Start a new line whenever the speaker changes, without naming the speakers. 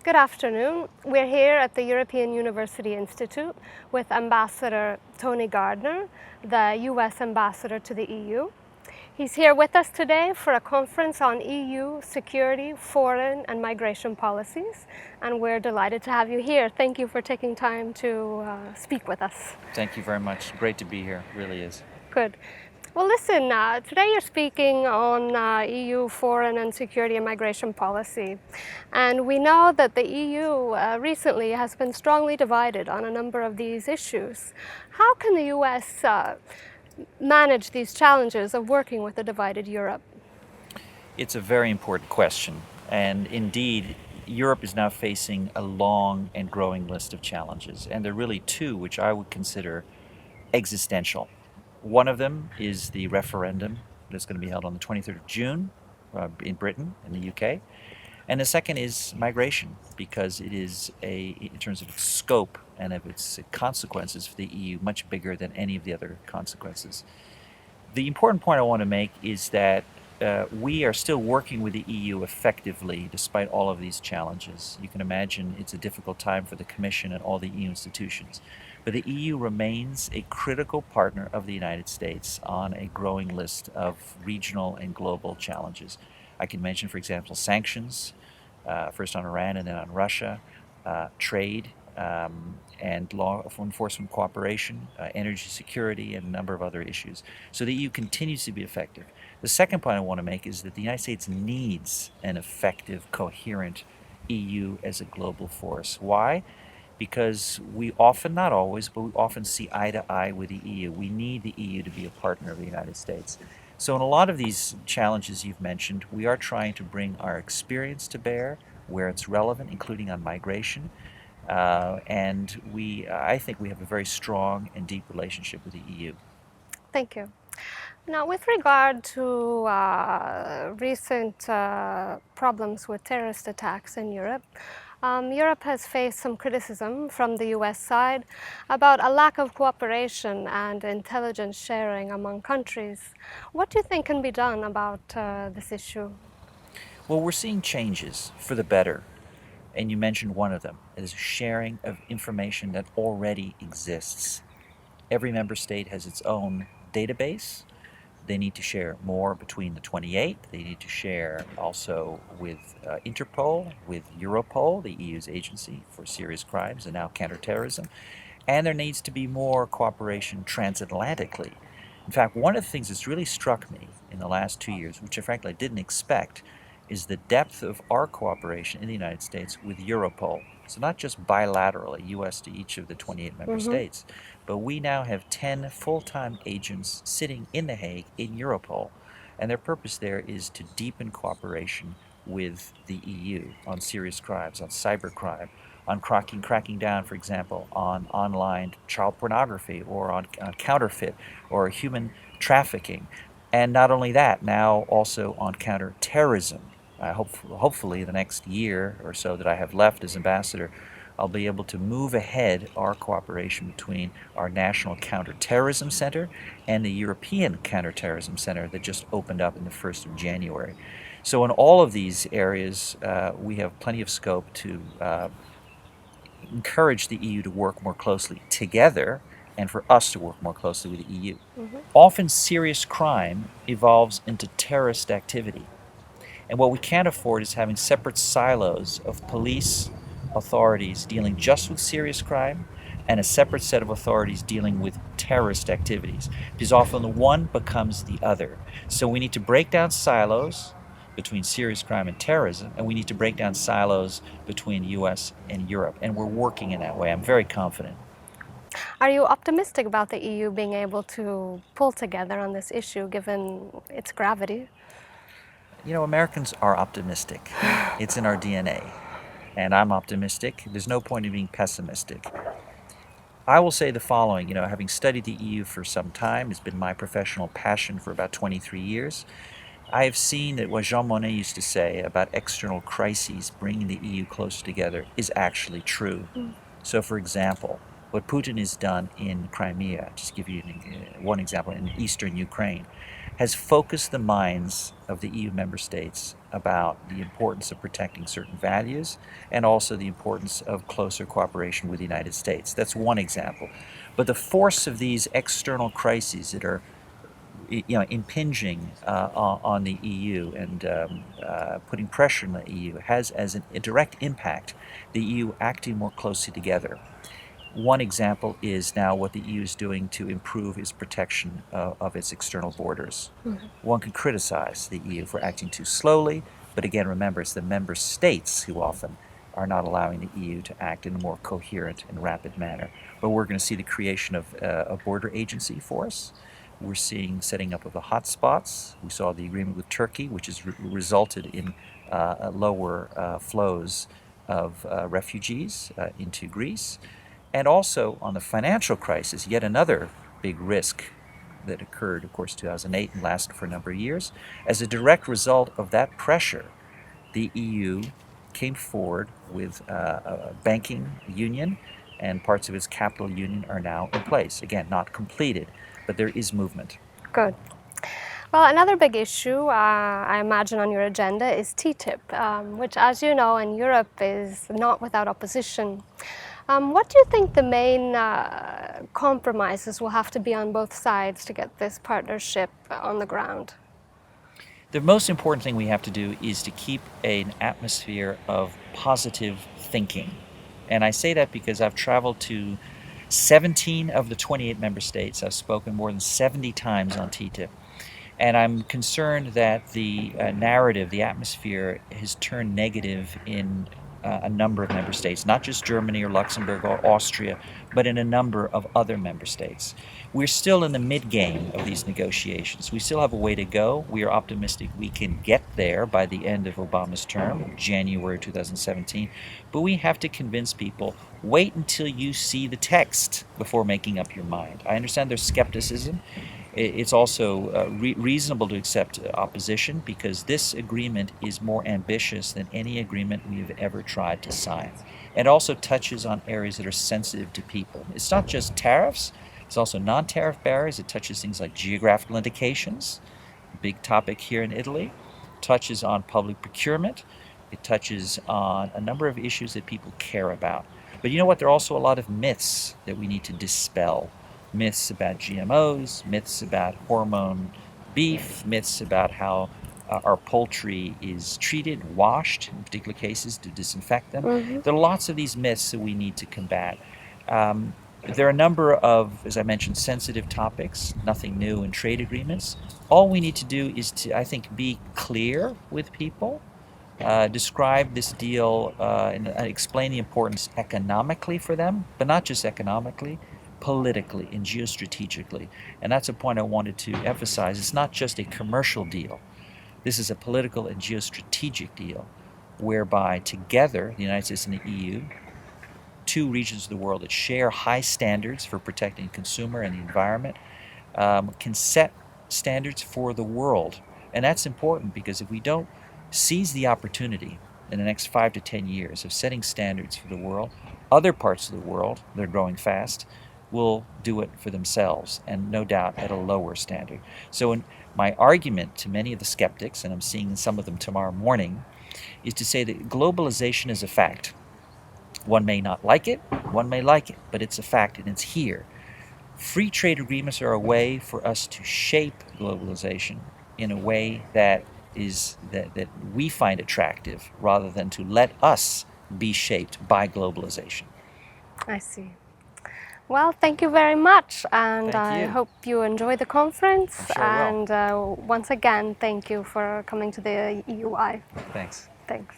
Good afternoon. We're here at the European University Institute with Ambassador Tony Gardner, the U.S. Ambassador to the EU. He's here with us today for a conference on EU security, foreign and migration policies, and we're delighted to have you here. Thank you for taking time to speak with us.
Thank you very much. Great to be here. Really is.
Good. Well, listen, today you're speaking on EU foreign and security and migration policy. And we know that the EU recently has been strongly divided on a number of these issues. How can the US manage these challenges of working with a divided Europe?
It's a very important question. And indeed, Europe is now facing a long and growing list of challenges. And there are really two which I would consider existential. One of them is the referendum that's going to be held on the 23rd of June in Britain, in the UK. And the second is migration, because it is, in terms of its scope and of its consequences for the EU, much bigger than any of the other consequences. The important point I want to make is that we are still working with the EU effectively despite all of these challenges. You can imagine it's a difficult time for the Commission and all the EU institutions. But the EU remains a critical partner of the United States on a growing list of regional and global challenges. I can mention, for example, sanctions, first on Iran and then on Russia, trade, and law enforcement cooperation, energy security, and a number of other issues. So the EU continues to be effective. The second point I want to make is that the United States needs an effective, coherent EU as a global force. Why? Because we often, not always, but we often see eye to eye with the EU. We need the EU to be a partner of the United States. So in a lot of these challenges you've mentioned, we are trying to bring our experience to bear where it's relevant, including on migration. I think we have a very strong and deep relationship with the EU.
Thank you. Now, with regard to recent problems with terrorist attacks in Europe, Europe has faced some criticism from the US side about a lack of cooperation and intelligence sharing among countries. What do you think can be done about this issue?
Well, we're seeing changes for the better, and you mentioned one of them, is sharing of information that already exists. Every member state has its own database. They need to share more between the 28. They need to share also with Interpol, with Europol, the EU's agency for serious crimes and now counterterrorism. And there needs to be more cooperation transatlantically. In fact, one of the things that's really struck me in the last 2 years, which I frankly didn't expect, is the depth of our cooperation in the United States with Europol. So not just bilaterally, US to each of the 28 member states, but we now have 10 full-time agents sitting in The Hague in Europol. And their purpose there is to deepen cooperation with the EU on serious crimes, on cybercrime, on cracking down, for example, on online child pornography or on counterfeit or human trafficking. And not only that, now also on counterterrorism. Hopefully the next year or so that I have left as ambassador, I'll be able to move ahead our cooperation between our National Counterterrorism Center and the European Counterterrorism Center that just opened up in the 1st of January. So in all of these areas, we have plenty of scope to encourage the EU to work more closely together and for us to work more closely with the EU. Often serious crime evolves into terrorist activity. And what we can't afford is having separate silos of police authorities dealing just with serious crime and a separate set of authorities dealing with terrorist activities, because often the one becomes the other. So we need to break down silos between serious crime and terrorism, and we need to break down silos between US and Europe, and we're working in that way. I'm very confident.
Are you optimistic about the EU being able to pull together on this issue given its gravity?
You know, Americans are optimistic. It's in our DNA. And I'm optimistic. There's no point in being pessimistic. I will say the following, having studied the EU for some time, it's been my professional passion for about 23 years. I have seen that what Jean Monnet used to say about external crises bringing the EU closer together is actually true. So, for example, what Putin has done in Crimea, just to give you one example, in eastern Ukraine, has focused the minds of the EU member states about the importance of protecting certain values and also the importance of closer cooperation with the United States. That's one example. But the force of these external crises that are impinging on the EU and putting pressure on the EU has as a direct impact the EU acting more closely together. One example is now what the EU is doing to improve its protection of its external borders. One can criticize the EU for acting too slowly, but again, remember, it's the member states who often are not allowing the EU to act in a more coherent and rapid manner. But we're going to see the creation of a border agency force. We're seeing setting up of the hotspots. We saw the agreement with Turkey, which has resulted in lower flows of refugees into Greece. And also on the financial crisis, yet another big risk that occurred, of course, 2008 and lasted for a number of years. As a direct result of that pressure, the EU came forward with a banking union, and parts of its capital union are now in place. Again, not completed, but there is movement.
Good. Well, another big issue I imagine on your agenda is TTIP, which, as you know, in Europe is not without opposition. What do you think the main compromises will have to be on both sides to get this partnership on the ground?
The most important thing we have to do is to keep an atmosphere of positive thinking. And I say that because I've traveled to 17 of the 28 member states. I've spoken more than 70 times on TTIP. And I'm concerned that the narrative, the atmosphere, has turned negative in a number of member states, not just Germany or Luxembourg or Austria, but in a number of other member states. We're still in the mid-game of these negotiations. We still have a way to go. We are optimistic we can get there by the end of Obama's term, January 2017. But we have to convince people, wait until you see the text before making up your mind. I understand there's skepticism. It's also reasonable to accept opposition because this agreement is more ambitious than any agreement we have ever tried to sign. It also touches on areas that are sensitive to people. It's not just tariffs, it's also non-tariff barriers. It touches things like geographical indications, a big topic here in Italy. It touches on public procurement. It touches on a number of issues that people care about. But you know what? There are also a lot of myths that we need to dispel. Myths about GMOs, myths about hormone beef, myths about how our poultry is treated, washed, in particular cases, to disinfect them. There are lots of these myths that we need to combat. There are a number of, as I mentioned, sensitive topics, nothing new in trade agreements. All we need to do is to, I think, be clear with people, describe this deal and explain the importance economically for them, but not just economically, politically and geostrategically. And that's a point I wanted to emphasize. It's not just a commercial deal. This is a political and geostrategic deal whereby together, the United States and the EU, two regions of the world that share high standards for protecting the consumer and the environment, can set standards for the world. And that's important because if we don't seize the opportunity in the next 5 to 10 years of setting standards for the world, other parts of the world that are growing fast will do it for themselves, and no doubt at a lower standard. So in my argument to many of the skeptics, and I'm seeing some of them tomorrow morning, is to say that globalization is a fact. One may not like it, one may like it, but it's a fact and it's here. Free trade agreements are a way for us to shape globalization in a way that we find attractive rather than to let us be shaped by globalization.
I see. Well, thank you very much, and
Thank
I
you.
hope you enjoy the conference.
I'm sure I will.
And once again, thank you for coming to the EUI.
Thanks.
Thanks.